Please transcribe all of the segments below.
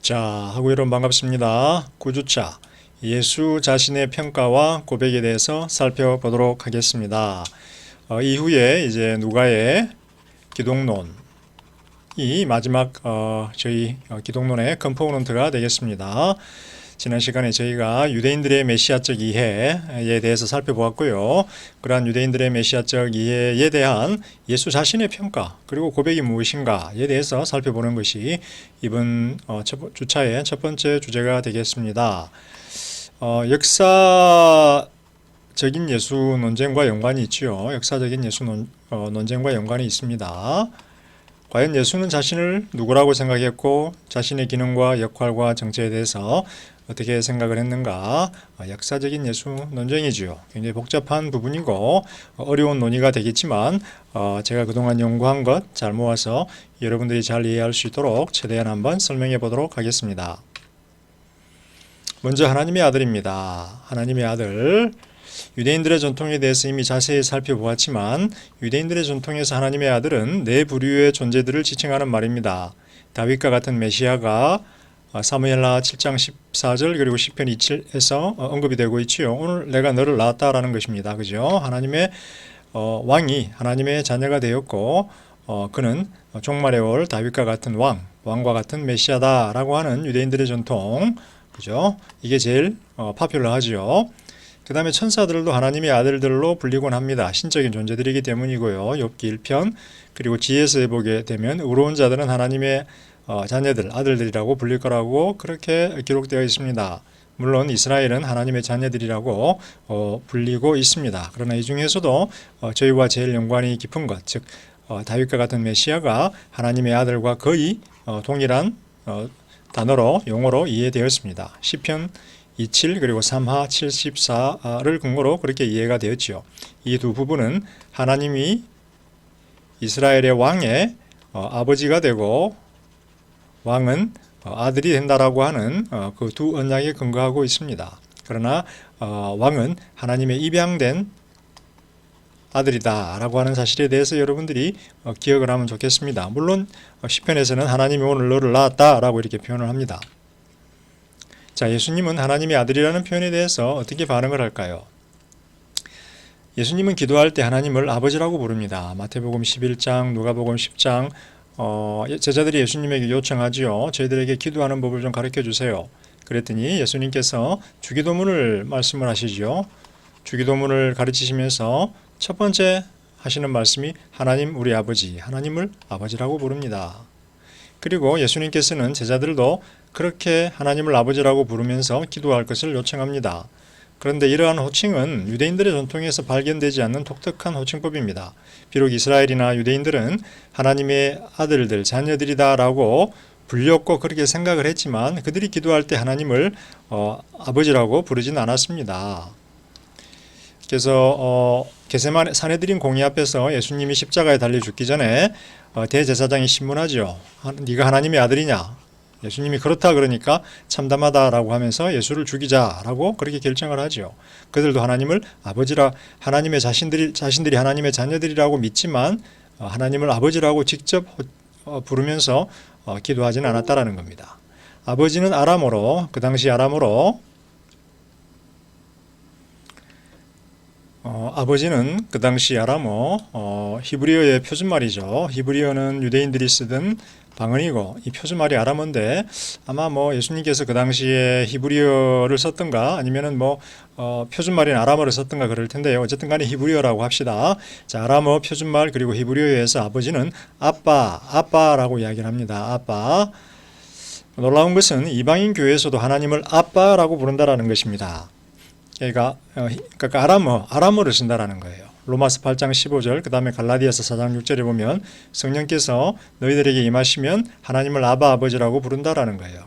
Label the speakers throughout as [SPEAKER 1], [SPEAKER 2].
[SPEAKER 1] 자, 하고 여러분 반갑습니다. 9주차 예수 자신의 평가와 고백에 대해서 살펴보도록 하겠습니다. 이후에 이제 누가의 기독론이 마지막 저희 기독론의 컴포넌트가 되겠습니다. 지난 시간에 저희가 유대인들의 메시아적 이해에 대해서 살펴보았고요. 그러한 유대인들의 메시아적 이해에 대한 예수 자신의 평가 그리고 고백이 무엇인가에 대해서 살펴보는 것이 이번 주차의 첫 번째 주제가 되겠습니다. 역사적인 예수 논쟁과 연관이 있지요. 역사적인 예수 논쟁과 연관이 있습니다. 과연 예수는 자신을 누구라고 생각했고 자신의 기능과 역할과 정체에 대해서 어떻게 생각을 했는가? 역사적인 예수 논쟁이지요. 굉장히 복잡한 부분이고 어려운 논의가 되겠지만 제가 그동안 연구한 것 잘 모아서 여러분들이 잘 이해할 수 있도록 최대한 한번 설명해 보도록 하겠습니다. 먼저 하나님의 아들입니다. 하나님의 아들. 유대인들의 전통에 대해서 이미 자세히 살펴보았지만 유대인들의 전통에서 하나님의 아들은 네 부류의 존재들을 지칭하는 말입니다. 다윗과 같은 메시아가 사무엘하 7장 14절 그리고 시편 27에서 언급이 되고 있지요. 오늘 내가 너를 낳았다라는 것입니다. 그죠? 하나님의 왕이 하나님의 자녀가 되었고 그는 종말에 올 다윗과 같은 왕과 같은 메시아다라고 하는 유대인들의 전통. 그죠? 이게 제일 파퓰러하지요. 그 다음에 천사들도 하나님의 아들들로 불리곤 합니다. 신적인 존재들이기 때문이고요. 욥기 1편 그리고 지혜서에 보게 되면 의로운 자들은 하나님의 자녀들, 아들들이라고 불릴 거라고 그렇게 기록되어 있습니다. 물론 이스라엘은 하나님의 자녀들이라고 불리고 있습니다. 그러나 이 중에서도 저희와 제일 연관이 깊은 것, 즉 다윗과 같은 메시아가 하나님의 아들과 거의 동일한 단어로 용어로 이해되었습니다. 시편 27 그리고 3하 74를 근거로 그렇게 이해가 되었지요. 이 두 부분은 하나님이 이스라엘의 왕의 아버지가 되고 왕은 아들이 된다라고 하는 그 두 언약에 근거하고 있습니다. 그러나 왕은 하나님의 입양된 아들이다 라고 하는 사실에 대해서 여러분들이 기억을 하면 좋겠습니다. 물론 시편에서는 하나님이 오늘 너를 낳았다 라고 이렇게 표현을 합니다. 자, 예수님은 하나님의 아들이라는 표현에 대해서 어떻게 반응을 할까요? 예수님은 기도할 때 하나님을 아버지라고 부릅니다. 마태복음 11장, 누가복음 10장 제자들이 예수님에게 요청하지요. 저희들에게 기도하는 법을 좀 가르쳐 주세요. 그랬더니 예수님께서 주기도문을 말씀을 하시지요. 주기도문을 가르치시면서 첫 번째 하시는 말씀이 하나님 우리 아버지, 하나님을 아버지라고 부릅니다. 그리고 예수님께서는 제자들도 그렇게 하나님을 아버지라고 부르면서 기도할 것을 요청합니다. 그런데 이러한 호칭은 유대인들의 전통에서 발견되지 않는 독특한 호칭법입니다. 비록 이스라엘이나 유대인들은 하나님의 아들들, 자녀들이다라고 불렸고 그렇게 생각을 했지만 그들이 기도할 때 하나님을 아버지라고 부르진 않았습니다. 그래서 겟세마네 사내들인 공의 앞에서 예수님이 십자가에 달려 죽기 전에 대제사장이 신문하죠. 네가 하나님의 아들이냐? 예수님이 그렇다 그러니까 참담하다라고 하면서 예수를 죽이자라고 그렇게 결정을 하죠. 그들도 하나님을 아버지라 하나님의 자신들이 하나님의 자녀들이라고 믿지만 하나님을 아버지라고 직접 부르면서 기도하지는 않았다라는 겁니다. 아버지는 아람어로 그 당시 아람어로 아버지는 그 당시 아람어 히브리어의 표준말이죠. 히브리어는 유대인들이 쓰던 방언이고 이 표준말이 아람어인데 아마 예수님께서 그 당시에 히브리어를 썼던가 아니면은 표준말인 아람어를 썼던가 그럴 텐데요. 어쨌든 간에 히브리어라고 합시다. 자, 아람어 표준말 그리고 히브리어에서 아버지는 아빠라고 이야기를 합니다. 아빠. 놀라운 것은 이방인 교회에서도 하나님을 아빠라고 부른다라는 것입니다. 그러니까 아람어를 쓴다라는 거예요. 로마서 8장 15절 그 다음에 갈라디아서 4장 6절에 보면 성령께서 너희들에게 임하시면 하나님을 아버지라고 부른다라는 거예요.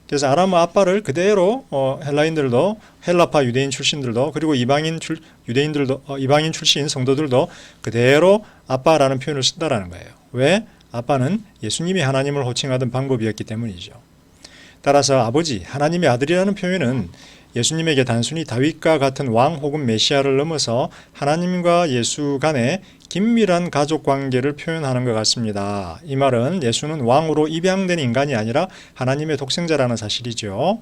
[SPEAKER 1] 그래서 아람어 아빠를 그대로 헬라인들도 헬라파 유대인 출신들도 그리고 이방인 출신 성도들도 그대로 아빠라는 표현을 쓴다라는 거예요. 왜? 아빠는 예수님이 하나님을 호칭하던 방법이었기 때문이죠. 따라서 아버지, 하나님의 아들이라는 표현은 예수님에게 단순히 다윗과 같은 왕 혹은 메시아를 넘어서 하나님과 예수 간의 긴밀한 가족 관계를 표현하는 것 같습니다. 이 말은 예수는 왕으로 입양된 인간이 아니라 하나님의 독생자라는 사실이죠.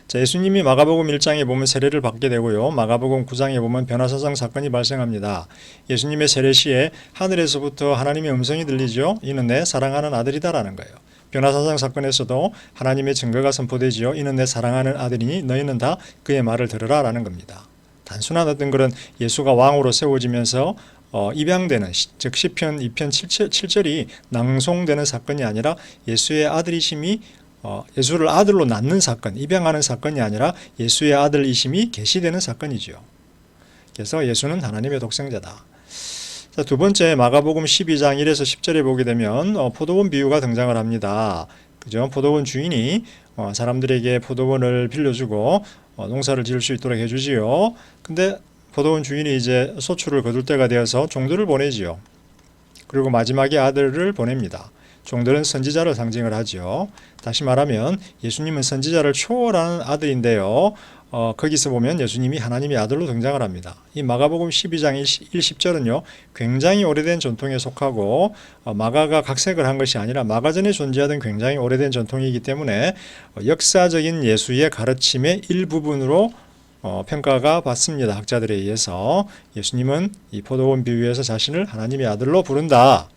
[SPEAKER 1] 자, 예수님이 마가복음 1장에 보면 세례를 받게 되고요. 마가복음 9장에 보면 변화사상 사건이 발생합니다. 예수님의 세례 시에 하늘에서부터 하나님의 음성이 들리죠. 이는 내 사랑하는 아들이다라는 거예요. 변화사상 사건에서도 하나님의 증거가 선포되지요. 이는 내 사랑하는 아들이니 너희는 다 그의 말을 들으라라는 겁니다. 단순한 어떤 그런 예수가 왕으로 세워지면서 입양되는, 즉 시편 2편 7절이 낭송되는 사건이 아니라 예수의 아들이심이 예수를 아들로 낳는 사건, 입양하는 사건이 아니라 예수의 아들이심이 계시되는 사건이죠. 그래서 예수는 하나님의 독생자다. 자, 두 번째 마가복음 12장 1에서 10절에 보게 되면 포도원 비유가 등장을 합니다. 그죠? 포도원 주인이 사람들에게 포도원을 빌려주고 농사를 지을 수 있도록 해주지요. 근데 포도원 주인이 이제 소출을 거둘 때가 되어서 종들을 보내지요. 그리고 마지막에 아들을 보냅니다. 종들은 선지자를 상징을 하죠. 다시 말하면 예수님은 선지자를 초월하는 아들인데요. 거기서 보면 예수님이 하나님의 아들로 등장을 합니다. 이 마가복음 12장 1, 10절은요. 굉장히 오래된 전통에 속하고 마가가 각색을 한 것이 아니라 마가전에 존재하던 굉장히 오래된 전통이기 때문에 역사적인 예수의 가르침의 일부분으로 평가가 받습니다. 학자들에 의해서 예수님은 이 포도원 비유에서 자신을 하나님의 아들로 부른다.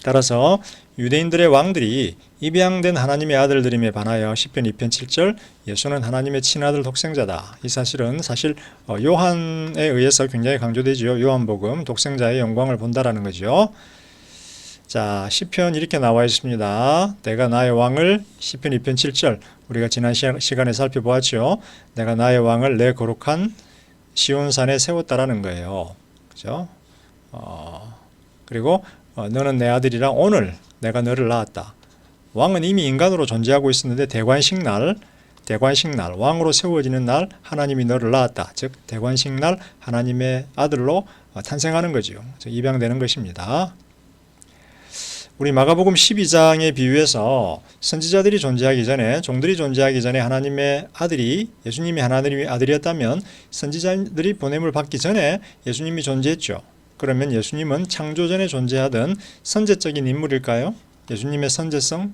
[SPEAKER 1] 따라서 유대인들의 왕들이 입양된 하나님의 아들들임에 반하여 시편 2편 7절 예수는 하나님의 친아들 독생자다. 이 사실은 요한에 의해서 굉장히 강조되지요. 요한복음 독생자의 영광을 본다라는 거죠. 자, 시편 이렇게 나와 있습니다. 내가 나의 왕을 시편 2편 7절 우리가 지난 시간에 살펴보았죠. 내가 나의 왕을 내 거룩한 시온산에 세웠다라는 거예요. 그죠? 그리고 너는 내 아들이라 오늘 내가 너를 낳았다. 왕은 이미 인간으로 존재하고 있었는데 대관식 날 왕으로 세워지는 날 하나님이 너를 낳았다. 즉 대관식 날 하나님의 아들로 탄생하는 거죠. 즉 입양되는 것입니다. 우리 마가복음 12장의 비유에서 선지자들이 존재하기 전에 종들이 존재하기 전에 하나님의 아들이 예수님이 하나님의 아들이었다면 선지자들이 보냄을 받기 전에 예수님이 존재했죠. 그러면 예수님은 창조전에 존재하던 선제적인 인물일까요? 예수님의 선제성?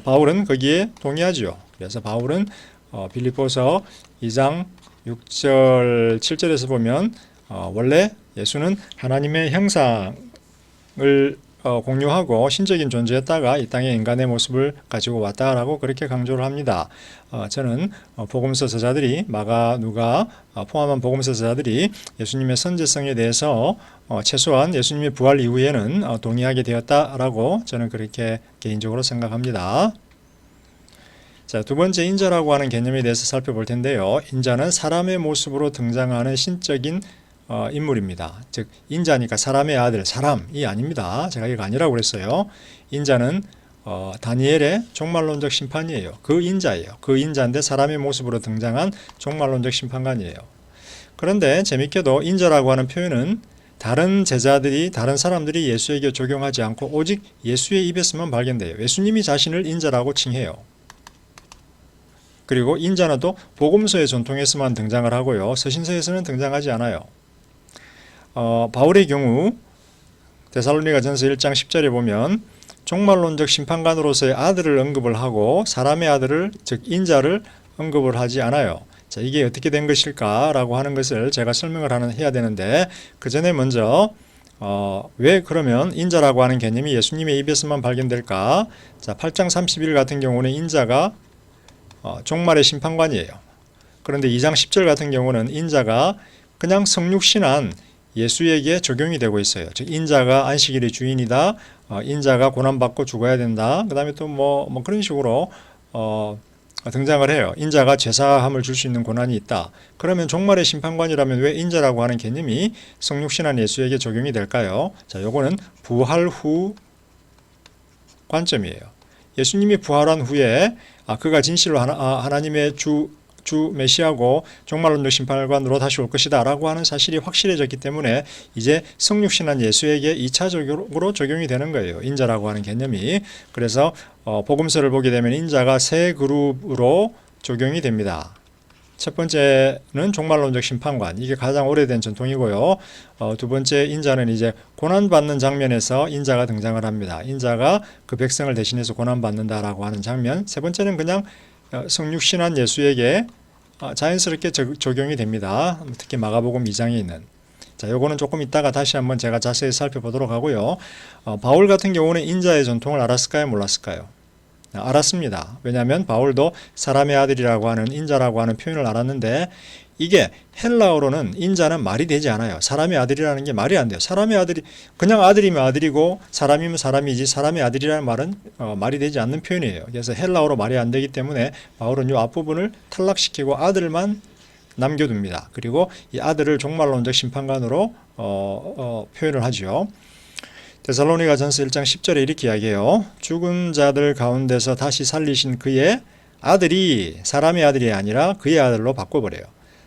[SPEAKER 1] 바울은 거기에 동의하죠. 그래서 바울은 빌립보서 2장 6절 7절에서 보면 원래 예수는 하나님의 형상을 공유하고 신적인 존재였다가 이 땅에 인간의 모습을 가지고 왔다라고 그렇게 강조를 합니다. 저는 복음서 저자들이 마가, 누가 포함한 복음서 저자들이 예수님의 선제성에 대해서 최소한 예수님의 부활 이후에는 동의하게 되었다라고 저는 그렇게 개인적으로 생각합니다. 자, 두 번째 인자라고 하는 개념에 대해서 살펴볼 텐데요. 인자는 사람의 모습으로 등장하는 신적인 인물입니다. 즉 인자니까 사람의 아들, 사람이 아닙니다. 제가 이거 아니라고 그랬어요. 인자는 다니엘의 종말론적 심판이에요. 그 인자예요. 그 인자인데 사람의 모습으로 등장한 종말론적 심판관이에요. 그런데 재밌게도 인자라고 하는 표현은 다른 제자들이, 다른 사람들이 예수에게 적용하지 않고 오직 예수의 입에서만 발견돼요. 예수님이 자신을 인자라고 칭해요. 그리고 인자는 또 복음서의 전통에서만 등장을 하고요. 서신서에서는 등장하지 않아요. 바울의 경우 데살로니가전서 1장 10절에 보면 종말론적 심판관으로서의 아들을 언급을 하고 사람의 아들을, 즉 인자를 언급을 하지 않아요. 자, 이게 어떻게 된 것일까라고 하는 것을 제가 설명을 해야 되는데 그 전에 먼저 왜 그러면 인자라고 하는 개념이 예수님의 입에서만 발견될까? 자, 8장 30일 같은 경우는 인자가 종말의 심판관이에요. 그런데 2장 10절 같은 경우는 인자가 그냥 성육신한 예수에게 적용이 되고 있어요. 즉 인자가 안식일의 주인이다. 인자가 고난받고 죽어야 된다. 그 다음에 또 뭐 그런 식으로 등장을 해요. 인자가 죄사함을 줄 수 있는 권한이 있다. 그러면 종말의 심판관이라면 왜 인자라고 하는 개념이 성육신한 예수에게 적용이 될까요? 자, 요거는 부활 후 관점이에요. 예수님이 부활한 후에 그가 진실로 하나님의 주 메시아고 종말론적 심판관으로 다시 올 것이다 라고 하는 사실이 확실해졌기 때문에 이제 성육신한 예수에게 2차적으로 적용이 되는 거예요. 인자라고 하는 개념이. 그래서 복음서를 보게 되면 인자가 세 그룹으로 적용이 됩니다. 첫 번째는 종말론적 심판관, 이게 가장 오래된 전통이고요. 두 번째 인자는 이제 고난받는 장면에서 인자가 등장을 합니다. 인자가 그 백성을 대신해서 고난받는다라고 하는 장면. 세 번째는 그냥 성육신한 예수에게 자연스럽게 적용이 됩니다. 특히 마가복음 2장에 있는. 자, 요거는 조금 이따가 다시 한번 제가 자세히 살펴보도록 하고요. 바울 같은 경우는 인자의 전통을 알았을까요? 몰랐을까요? 알았습니다. 왜냐하면 바울도 사람의 아들이라고 하는 인자라고 하는 표현을 알았는데 이게 헬라어로는 인자는 말이 되지 않아요. 사람의 아들이라는 게 말이 안 돼요. 사람의 아들이 그냥 아들이면 아들이고 사람이면 사람이지 사람의 아들이라는 말은 말이 되지 않는 표현이에요. 그래서 헬라어로 말이 안 되기 때문에 바울은 이 앞부분을 탈락시키고 아들만 남겨둡니다. 그리고 이 아들을 종말론적 심판관으로 표현을 하죠. 데살로니가 전서 1장 10절에 이렇게 이야기해요. 죽은 자들 가운데서 다시 살리신 그의 아들이 사람의 아들이 아니라 그의 아들로 바꿔버려요.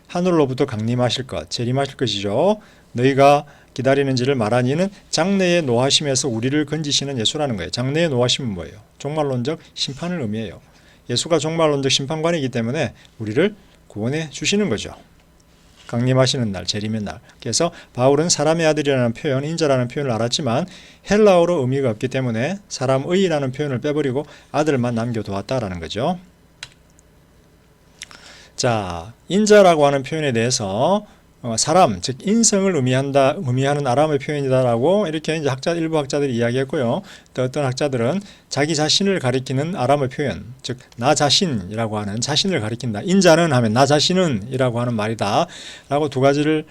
[SPEAKER 1] 하늘로부터 강림하실 것, 재림하실 것이죠. 너희가 기다리는지를 말하니는 장래의 노하심에서 우리를 건지시는 예수라는 거예요. 장래의 노하심은 뭐예요? 종말론적 심판을 의미해요. 예수가 종말론적 심판관이기 때문에 우리를 구원해 주시는 거죠. 강림하시는 날, 재림의 날. 그래서 바울은 사람의 아들이라는 표현, 인자라는 표현을 알았지만 헬라어로 의미가 없기 때문에 사람의라는 표현을 빼버리고 아들만 남겨두었다라는 거죠. 자, 인자라고 하는 표현에 대해서 사람, 즉 인성을 의미하는 아람의 표현이다라고 이렇게 이제 일부 학자들이 이야기했고요. 또 어떤 학자들은 자기 자신을 가리키는 아람의 표현, 즉 나 자신이라고 하는 자신을 가리킨다. 인자는 하면 나 자신은이라고 하는 말이다라고 두 가지를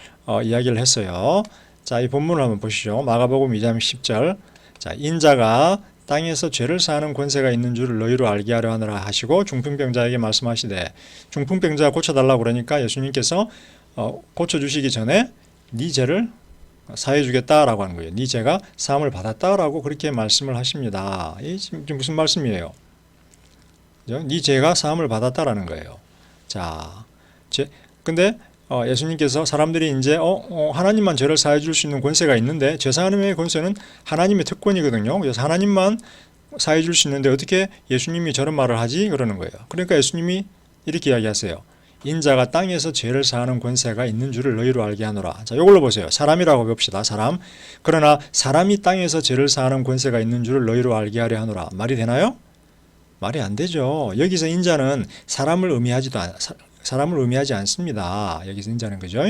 [SPEAKER 1] 이야기를 했어요. 자, 이 본문을 한번 보시죠. 마가복음 2장 10절. 자, 인자가 땅에서 죄를 사하는 권세가 있는 줄을 너희로 알게 하려 하느라 하시고 중풍병자에게 말씀하시되, 중풍병자가 고쳐달라고 그러니까 예수님께서 고쳐주시기 전에 네 죄를 사해주겠다라고 하는 거예요. 네 죄가 사함을 받았다라고 그렇게 말씀을 하십니다. 이게 지금 무슨 말씀이에요? 네 죄가 사함을 받았다라는 거예요. 자, 근데 예수님께서 사람들이 이제 하나님만 죄를 사해 줄 수 있는 권세가 있는데 죄 사함의 권세는 하나님의 특권이거든요. 그래서 하나님만 사해 줄 수 있는데 어떻게 예수님이 저런 말을 하지? 그러는 거예요. 그러니까 예수님이 이렇게 이야기하세요. 인자가 땅에서 죄를 사하는 권세가 있는 줄을 너희로 알게 하노라. 자, 이걸로 보세요. 사람이라고 봅시다. 사람. 그러나 사람이 땅에서 죄를 사하는 권세가 있는 줄을 너희로 알게 하려 하노라. 말이 되나요? 말이 안 되죠. 여기서 인자는 사람을 의미하지 않습니다. 여기서 인자는 그죠?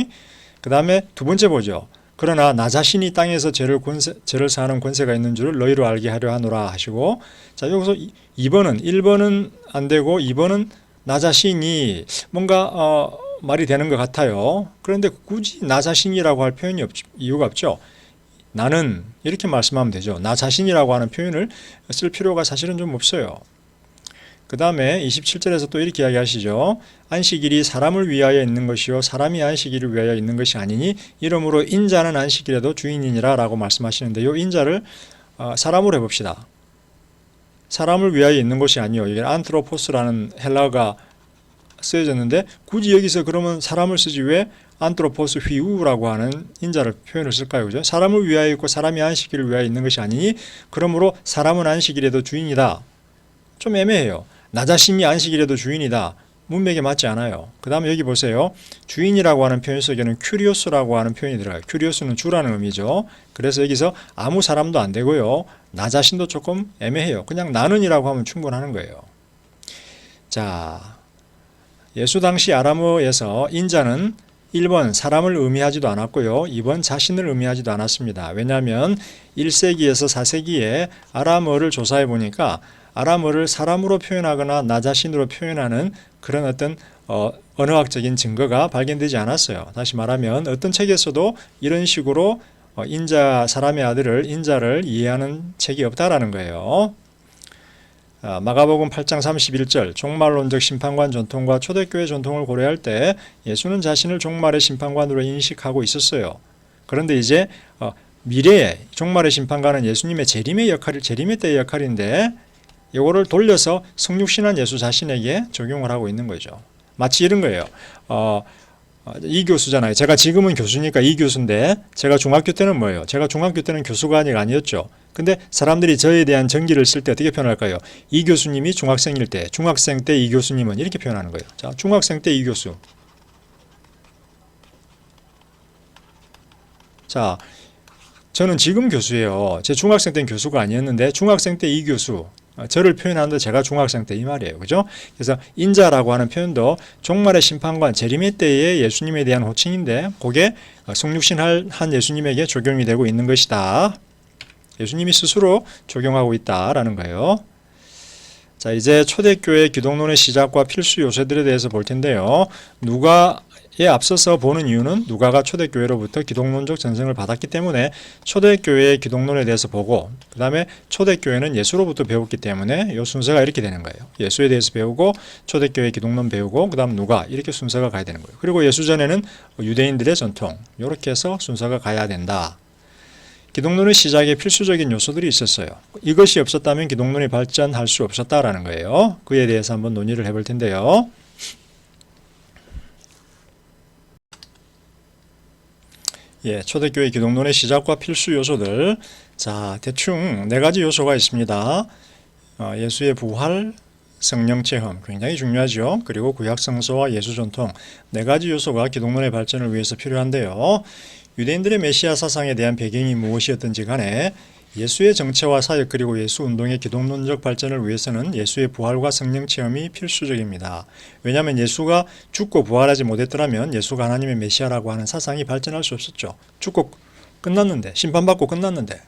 [SPEAKER 1] 그 다음에 두 번째 보죠. 그러나 나 자신이 땅에서 죄를 사하는 권세가 있는 줄을 너희로 알게 하려 하노라 하시고, 자, 여기서 1번은 안 되고 2번은 나 자신이 뭔가 말이 되는 것 같아요. 그런데 굳이 나 자신이라고 할 표현이 이유가 없죠. 나는 이렇게 말씀하면 되죠. 나 자신이라고 하는 표현을 쓸 필요가 사실은 좀 없어요. 그 다음에 27절에서 또 이렇게 이야기하시죠. 안식일이 사람을 위하여 있는 것이요 사람이 안식일을 위하여 있는 것이 아니니 이러므로 인자는 안식일에도 주인이니라 라고 말씀하시는데, 이 인자를 사람으로 해봅시다. 사람을 위하여 있는 것이 아니요. 이게 안트로포스라는 헬라어가 쓰여졌는데 굳이 여기서 그러면 사람을 쓰지 왜 안트로포스 휘우라고 하는 인자를 표현을 쓸까요? 그죠? 사람을 위하여 있고 사람이 안식일을 위하여 있는 것이 아니니 그러므로 사람은 안식일에도 주인이다. 좀 애매해요. 나 자신이 안식일에도 주인이다. 문맥에 맞지 않아요. 그 다음에 여기 보세요. 주인이라고 하는 표현 속에는 큐리오스라고 하는 표현이 들어가요. 큐리오스는 주라는 의미죠. 그래서 여기서 아무 사람도 안 되고요. 나 자신도 조금 애매해요. 그냥 나는이라고 하면 충분하는 거예요. 자, 예수 당시 아람어에서 인자는 1번 사람을 의미하지도 않았고요. 2번 자신을 의미하지도 않았습니다. 왜냐하면 1세기에서 4세기에 아람어를 조사해 보니까 아람어를 사람으로 표현하거나 나 자신으로 표현하는 그런 어떤 언어학적인 증거가 발견되지 않았어요. 다시 말하면 어떤 책에서도 이런 식으로 사람의 아들을 인자를 이해하는 책이 없다라는 거예요. 마가복음 8장 31절 종말론적 심판관 전통과 초대교회 전통을 고려할 때 예수는 자신을 종말의 심판관으로 인식하고 있었어요. 그런데 이제 미래의 종말의 심판관은 예수님의 재림의 때의 역할인데 이거를 돌려서 성육신한 예수 자신에게 적용을 하고 있는 거죠. 마치 이런 거예요. 이 교수잖아요. 제가 지금은 교수니까 이 교수인데 제가 중학교 때는 뭐예요? 제가 중학교 때는 교수가 아니었죠. 근데 사람들이 저에 대한 정기를 쓸 때 어떻게 표현할까요? 이 교수님이 중학생일 때, 중학생 때 이 교수님은 이렇게 표현하는 거예요. 자, 중학생 때 이 교수. 자, 저는 지금 교수예요. 제 중학생 때는 교수가 아니었는데 중학생 때 이 교수, 저를 표현하는데 제가 중학생 때 이 말이에요. 그죠? 그래서 인자라고 하는 표현도 종말의 심판관 재림의 때의 예수님에 대한 호칭인데 그게 성육신한 예수님에게 적용이 되고 있는 것이다. 예수님이 스스로 적용하고 있다라는 거예요. 자, 이제 초대교회 기독론의 시작과 필수 요소들에 대해서 볼 텐데요. 누가에 앞서서 보는 이유는 누가가 초대교회로부터 기독론적 전승을 받았기 때문에 초대교회의 기독론에 대해서 보고 그 다음에 초대교회는 예수로부터 배웠기 때문에 이 순서가 이렇게 되는 거예요. 예수에 대해서 배우고 초대교회 기독론 배우고 그 다음 누가 이렇게 순서가 가야 되는 거예요. 그리고 예수 전에는 유대인들의 전통 이렇게 해서 순서가 가야 된다. 기독론의 시작에 필수적인 요소들이 있었어요. 이것이 없었다면 기독론이 발전할 수 없었다라는 거예요. 그에 대해서 한번 논의를 해볼 텐데요. 초대교회 기독론의 시작과 필수 요소들. 자, 대충 4가지 요소가 있습니다. 예수의 부활, 성령 체험, 굉장히 중요하죠. 그리고 구약 성서와 예수 전통 4가지 요소가 기독론의 발전을 위해서 필요한데요. 유대인들의 메시아 사상에 대한 배경이 무엇이었든지 간에 예수의 정체와 사역 그리고 예수 운동의 기독론적 발전을 위해서는 예수의 부활과 성령 체험이 필수적입니다. 왜냐하면 예수가 죽고 부활하지 못했더라면 예수가 하나님의 메시아라고 하는 사상이 발전할 수 없었죠. 죽고 끝났는데, 심판받고 끝났는데.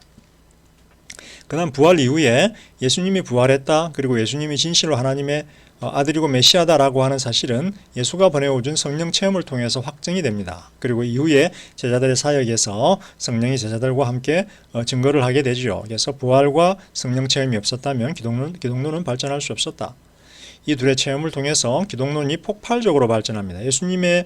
[SPEAKER 1] 그 다음 부활 이후에 예수님이 부활했다, 그리고 예수님이 진실로 하나님의 아들이고 메시아다라고 하는 사실은 예수가 보내어준 성령 체험을 통해서 확증이 됩니다. 그리고 이후에 제자들의 사역에서 성령이 제자들과 함께 증거를 하게 되죠. 그래서 부활과 성령 체험이 없었다면 기독론은 발전할 수 없었다. 이 둘의 체험을 통해서 기독론이 폭발적으로 발전합니다. 예수님의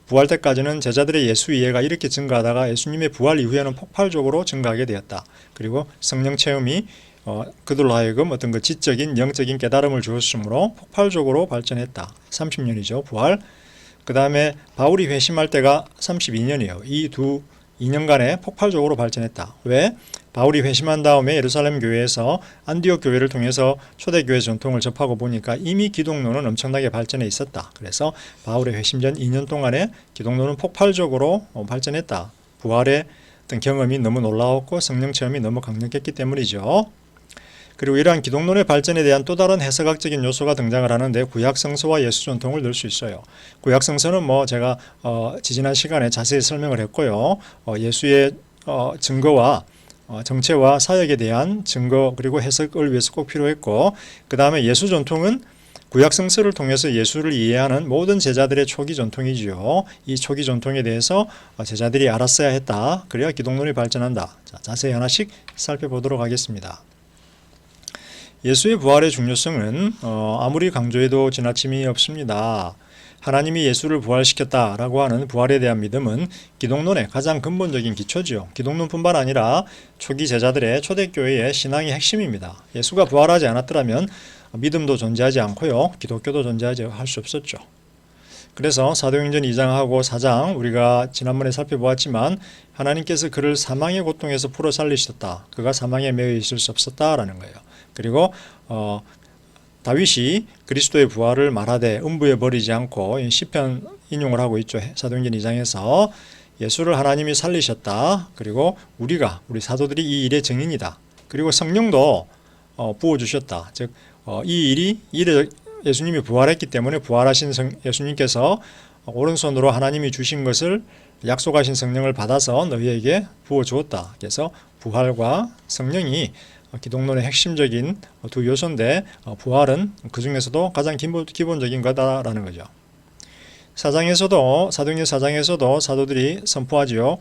[SPEAKER 1] 부활 때까지는 제자들의 예수 이해가 이렇게 증가하다가 예수님의 부활 이후에는 폭발적으로 증가하게 되었다. 그리고 성령 체험이 그들로 하여금 어떤 그 지적인 영적인 깨달음을 주었으므로 폭발적으로 발전했다. 30년이죠. 부활. 그 다음에 바울이 회심할 때가 32년이에요. 이 2년간에 폭발적으로 발전했다. 왜? 바울이 회심한 다음에 예루살렘 교회에서 안디옥 교회를 통해서 초대교회 전통을 접하고 보니까 이미 기독론은 엄청나게 발전해 있었다. 그래서 바울의 회심 전 2년 동안에 기독론은 폭발적으로 발전했다. 부활의 어떤 경험이 너무 놀라웠고 성령 체험이 너무 강력했기 때문이죠. 그리고 이러한 기독론의 발전에 대한 또 다른 해석학적인 요소가 등장을 하는데 구약 성서와 예수 전통을 들 수 있어요. 구약 성서는 제가 지지난 시간에 자세히 설명을 했고요. 예수의 증거와 정체와 사역에 대한 증거 그리고 해석을 위해서 꼭 필요했고, 그 다음에 예수 전통은 구약 성서를 통해서 예수를 이해하는 모든 제자들의 초기 전통이지요. 이 초기 전통에 대해서 제자들이 알았어야 했다. 그래야 기독론이 발전한다. 자, 자세히 하나씩 살펴보도록 하겠습니다. 예수의 부활의 중요성은 아무리 강조해도 지나침이 없습니다. 하나님이 예수를 부활시켰다라고 하는 부활에 대한 믿음은 기독론의 가장 근본적인 기초지요. 기독론뿐만 아니라 초기 제자들의 초대교회의 신앙의 핵심입니다. 예수가 부활하지 않았더라면 믿음도 존재하지 않고요. 기독교도 존재하지 할 수 없었죠. 그래서 사도행전 2장하고 4장 우리가 지난번에 살펴보았지만 하나님께서 그를 사망의 고통에서 풀어 살리셨다. 그가 사망에 매여 있을 수 없었다라는 거예요. 그리고 다윗이 그리스도의 부활을 말하되 음부에 버리지 않고 시편 인용을 하고 있죠. 사도행전 2장에서 예수를 하나님이 살리셨다. 그리고 우리 사도들이 이 일의 증인이다. 그리고 성령도 부어주셨다. 즉 이 일에 예수님이 부활했기 때문에 부활하신 예수님께서 오른손으로 하나님이 주신 것을 약속하신 성령을 받아서 너희에게 부어주었다. 그래서 부활과 성령이 기독론의 핵심적인 두 요소인데 부활은 그 중에서도 가장 기본적인 거다라는 거죠. 사도행전 4장에서도 사도들이 선포하지요.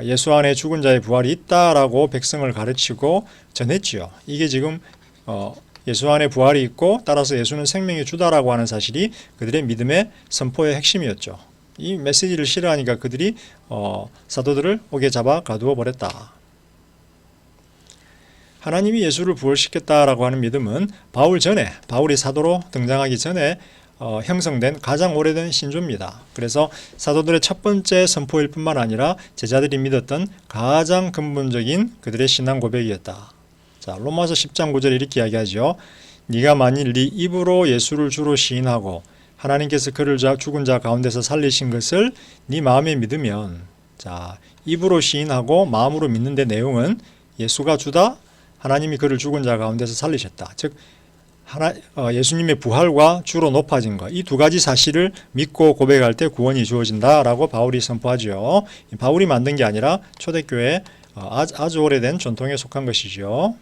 [SPEAKER 1] 예수 안에 죽은 자의 부활이 있다라고 백성을 가르치고 전했지요. 이게 지금 예수 안에 부활이 있고 따라서 예수는 생명의 주다라고 하는 사실이 그들의 믿음의 선포의 핵심이었죠. 이 메시지를 싫어하니까 그들이 사도들을 옥에 잡아 가두어 버렸다. 하나님이 예수를 부활시켰다라고 하는 믿음은 바울이 사도로 등장하기 전에 형성된 가장 오래된 신조입니다. 그래서 사도들의 첫 번째 선포일 뿐만 아니라 제자들이 믿었던 가장 근본적인 그들의 신앙 고백이었다. 자, 로마서 10장 9절 이렇게 이야기하죠. 네가 만일 네 입으로 예수를 주로 시인하고 하나님께서 그를 죽은 자 가운데서 살리신 것을 네 마음에 믿으면, 자, 입으로 시인하고 마음으로 믿는데 내용은 예수가 주다, 하나님이 그를 죽은 자 가운데서 살리셨다. 즉 예수님의 부활과 주로 높아진 것, 이 두 가지 사실을 믿고 고백할 때 구원이 주어진다라고 바울이 선포하죠. 바울이 만든 게 아니라 초대교회 아주 오래된 전통에 속한 것이죠.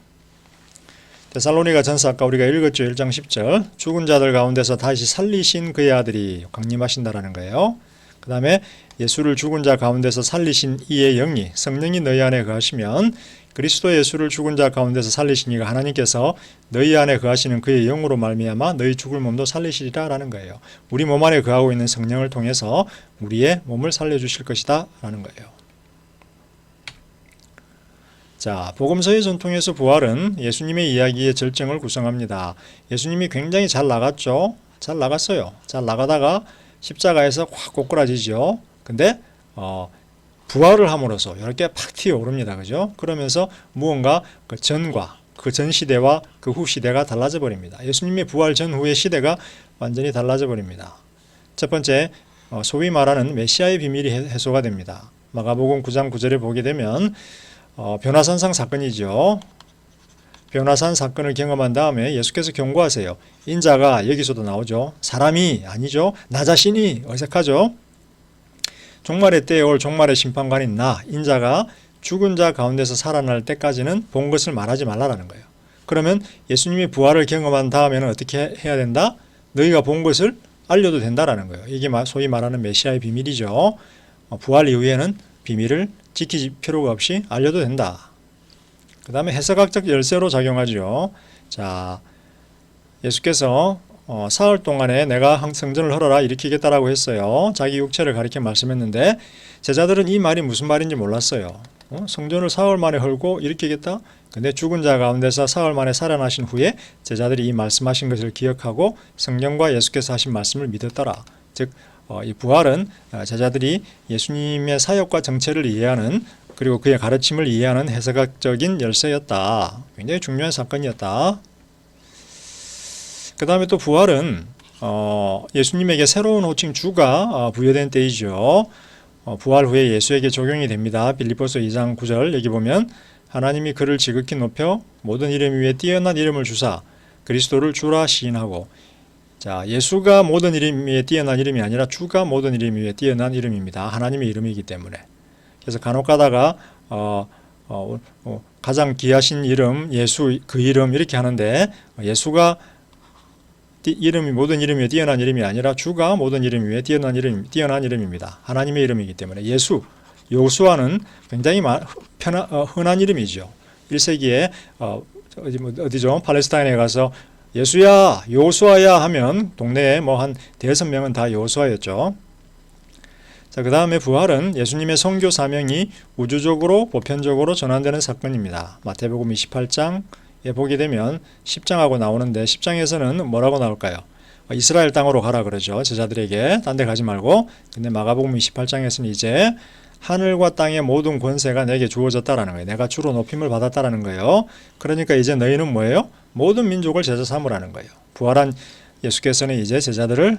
[SPEAKER 1] 데살로니가 전서 아까 우리가 읽었죠. 1장 10절 죽은 자들 가운데서 다시 살리신 그의 아들이 강림하신다라는 거예요. 그 다음에 예수를 죽은 자 가운데서 살리신 이의 영이 성령이 너희 안에 거하시면 그리스도 예수를 죽은 자 가운데서 살리신 이가 하나님께서 너희 안에 거하시는 그의 영으로 말미암아 너희 죽을 몸도 살리시리라 라는 거예요. 우리 몸 안에 거하고 있는 성령을 통해서 우리의 몸을 살려주실 것이다 라는 거예요. 자, 복음서의 전통에서 부활은 예수님의 이야기의 절정을 구성합니다. 예수님이 굉장히 잘 나갔죠. 잘 나갔어요. 잘 나가다가 십자가에서 확 꼬꾸라지죠. 근데 부활을 함으로써 이렇게 팍 튀어오릅니다. 그죠? 그러면서 무언가 그 전과 그 전 시대와 그 후 시대가 달라져 버립니다. 예수님의 부활 전후의 시대가 완전히 달라져 버립니다. 첫 번째, 소위 말하는 메시아의 비밀이 해소가 됩니다. 마가복음 9장 9절에 보게 되면 변화산상 사건이죠. 변화산 사건을 경험한 다음에 예수께서 경고하세요. 인자가 여기서도 나오죠. 사람이 아니죠. 나 자신이 어색하죠. 종말의 때에 올 종말의 심판관인 나 인자가 죽은 자 가운데서 살아날 때까지는 본 것을 말하지 말라라는 거예요. 그러면 예수님의 부활을 경험한 다음에는 어떻게 해야 된다? 너희가 본 것을 알려도 된다라는 거예요. 이게 소위 말하는 메시아의 비밀이죠. 부활 이후에는 비밀을 지킬 필요가 없이 알려도 된다. 그 다음에 해석학적 열쇠로 작용하죠. 자, 예수께서 사흘 동안에 내가 성전을 헐어라 일으키겠다라고 했어요. 자기 육체를 가리켜 말씀했는데 제자들은 이 말이 무슨 말인지 몰랐어요. 성전을 사흘 만에 헐고 일으키겠다? 근데 죽은 자 가운데서 사흘 만에 살아나신 후에 제자들이 이 말씀하신 것을 기억하고 성령과 예수께서 하신 말씀을 믿었더라. 즉 이 부활은 제자들이 예수님의 사역과 정체를 이해하는 그리고 그의 가르침을 이해하는 해석학적인 열쇠였다. 굉장히 중요한 사건이었다. 그 다음에 또 부활은 예수님에게 새로운 호칭 주가 부여된 때이죠. 부활 후에 예수에게 적용이 됩니다. 빌립보서 2장 9절 여기 보면 하나님이 그를 지극히 높여 모든 이름 위에 뛰어난 이름을 주사 그리스도를 주라 시인하고 자, 예수가 모든 이름 위에 뛰어난 이름이 아니라 주가 모든 이름 위에 뛰어난 이름입니다. 하나님의 이름이기 때문에. 그래서 간혹 가다가 가장 귀하신 이름, 예수 그 이름 이렇게 하는데 예수가 이름이 모든 이름 위에 뛰어난 이름이 아니라 주가 모든 이름 위에 뛰어난 이름입니다. 하나님의 이름이기 때문에 예수, 요수아는 굉장히 흔한 이름이죠. 1세기에 어디죠? 팔레스타인에 가서 예수야, 요수아야 하면 동네에 한 5명은 다 요수아였죠. 자, 그 다음에 부활은 예수님의 선교 사명이 우주적으로 보편적으로 전환되는 사건입니다. 마태복음 28장에 보게 되면 10장하고 나오는데 10장에서는 뭐라고 나올까요? 이스라엘 땅으로 가라 그러죠. 제자들에게 딴 데 가지 말고. 근데 마가복음 28장에서는 이제 하늘과 땅의 모든 권세가 내게 주어졌다라는 거예요. 내가 주로 높임을 받았다라는 거예요. 그러니까 이제 너희는 뭐예요? 모든 민족을 제자 삼으라는 거예요. 부활한 예수께서는 이제 제자들을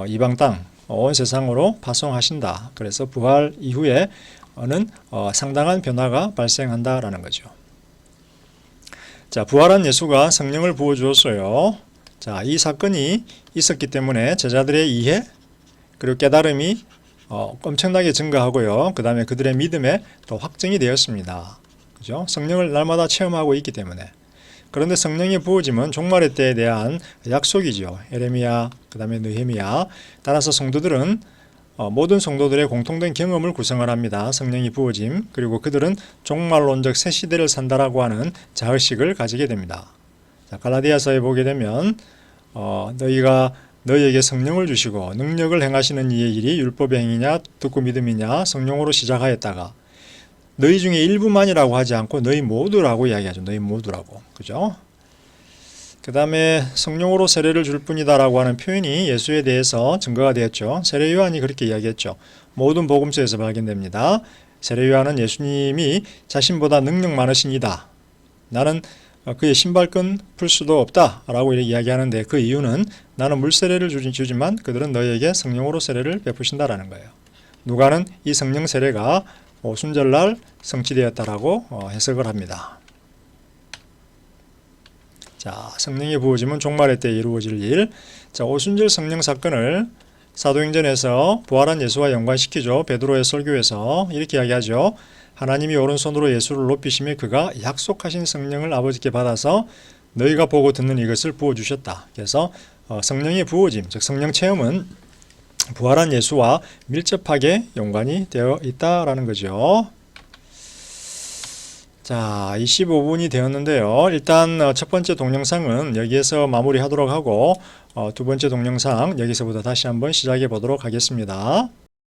[SPEAKER 1] 이방 땅, 온 세상으로 파송하신다. 그래서 부활 이후에는 상당한 변화가 발생한다라는 거죠. 자, 부활한 예수가 성령을 부어주었어요. 자, 이 사건이 있었기 때문에 제자들의 이해 그리고 깨달음이 엄청나게 증가하고요. 그 다음에 그들의 믿음에 또 확증이 되었습니다. 그죠? 성령을 날마다 체험하고 있기 때문에. 그런데 성령이 부어지면 종말의 때에 대한 약속이죠. 에레미야, 그 다음에 느헤미야. 따라서 성도들은 모든 성도들의 공통된 경험을 구성을 합니다. 성령이 부어짐, 그리고 그들은 종말론적 새 시대를 산다라고 하는 자의식을 가지게 됩니다. 자, 갈라디아서에 보게 되면 너희가 너희에게 성령을 주시고 능력을 행하시는 이의 일이 율법의 행위냐 듣고 믿음이냐 성령으로 시작하였다가 너희 중에 일부만이라고 하지 않고 너희 모두라고 이야기하죠. 너희 모두라고. 그죠? 그 다음에 성령으로 세례를 줄 뿐이다라고 하는 표현이 예수에 대해서 증거가 되었죠. 세례 요한이 그렇게 이야기했죠. 모든 복음서에서 발견됩니다. 세례 요한은 예수님이 자신보다 능력 많으신 이다. 나는 그의 신발끈 풀 수도 없다라고 이야기하는데 그 이유는 나는 물세례를 주지만 그들은 너희에게 성령으로 세례를 베푸신다라는 거예요. 누가는 이 성령 세례가 오순절날 성취되었다라고 해석을 합니다. 자, 성령이 부어지면 종말의 때에 이루어질 일. 자, 오순절 성령 사건을 사도행전에서 부활한 예수와 연관시키죠. 베드로의 설교에서 이렇게 이야기하죠. 하나님이 오른손으로 예수를 높이시며 그가 약속하신 성령을 아버지께 받아서 너희가 보고 듣는 이것을 부어주셨다. 그래서 성령의 부어짐, 즉 성령 체험은 부활한 예수와 밀접하게 연관이 되어 있다라는 거죠. 자, 25분이 되었는데요. 일단 첫 번째 동영상은 여기에서 마무리하도록 하고 두 번째 동영상 여기서부터 다시 한번 시작해 보도록 하겠습니다.